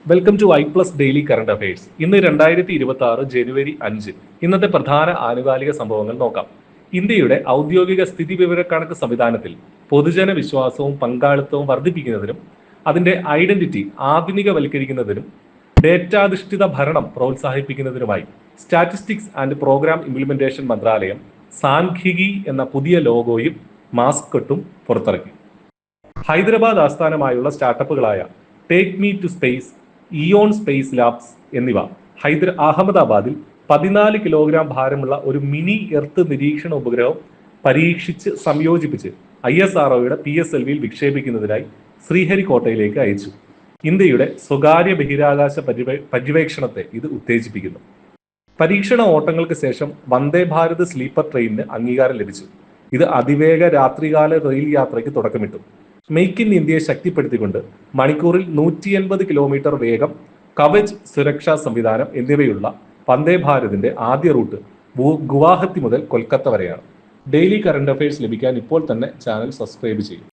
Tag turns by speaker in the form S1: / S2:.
S1: Welcome to ഐ+ daily current affairs. ഇന്ന് 2026 ജനുവരി 5. ഇന്നത്തെ പ്രധാന ആനുകാലിക സംഭവങ്ങൾ നോക്കാം. ഇന്ത്യയുടെ ഔദ്യോഗിക സ്ഥിതിവിവരക്കണക്ക് സംവിധാനത്തിൽ പൊതുജന വിശ്വാസവും പങ്കാളിത്തവും വർദ്ധിപ്പിക്കുന്നതിനും അതിന്റെ ഐഡന്റിറ്റി ആധുനികവൽക്കരിക്കുന്നതിനും ഡേറ്റാധിഷ്ഠിത ഭരണം പ്രോത്സാഹിപ്പിക്കുന്നതിനുമായി സ്റ്റാറ്റിസ്റ്റിക്സ് ആൻഡ് പ്രോഗ്രാം ഇംപ്ലിമെന്റേഷൻ മന്ത്രാലയം സാൻഖികി എന്ന പുതിയ ലോഗോയും മാസ്കട്ടും പുറത്തിറക്കി. ഹൈദരാബാദ് ആസ്ഥാനമായുള്ള സ്റ്റാർട്ടപ്പുകളായ Take Me To Space, Eon Space Labs എന്നിവ അഹമ്മദാബാദിൽ 14 കിലോഗ്രാം ഭാരമുള്ള ഒരു മിനി എർത്ത് നിരീക്ഷണ ഉപഗ്രഹം പരീക്ഷിച്ച് സംയോജിപ്പിച്ച് ISROയുടെ PSLVയിൽ വിക്ഷേപിക്കുന്നതിനായി ശ്രീഹരിക്കോട്ടയിലേക്ക് അയച്ചു. ഇന്ത്യയുടെ സ്വകാര്യ ബഹിരാകാശ പര്യവേക്ഷണത്തെ ഇത് ഉത്തേജിപ്പിക്കുന്നു. പരീക്ഷണ ഓട്ടങ്ങൾക്ക് ശേഷം വന്ദേ ഭാരത് സ്ലീപ്പർ ട്രെയിനിന് അംഗീകാരം ലഭിച്ചു. ഇത് അതിവേഗ രാത്രികാല റെയിൽ യാത്രയ്ക്ക് തുടക്കമിട്ടു. മെയ്ക്ക് ഇൻ ഇന്ത്യയെ ശക്തിപ്പെടുത്തിക്കൊണ്ട് മണിക്കൂറിൽ 180 കിലോമീറ്റർ വേഗം, കവച് സുരക്ഷാ സംവിധാനം എന്നിവയുള്ള വന്ദേ ഭാരതിന്റെ ആദ്യ റൂട്ട് ഗുവാഹത്തി മുതൽ കൊൽക്കത്ത വരെയാണ്. ഡെയിലി കറണ്ട് അഫയേഴ്സ് ലഭിക്കാൻ ഇപ്പോൾ തന്നെ ചാനൽ സബ്സ്ക്രൈബ് ചെയ്യും.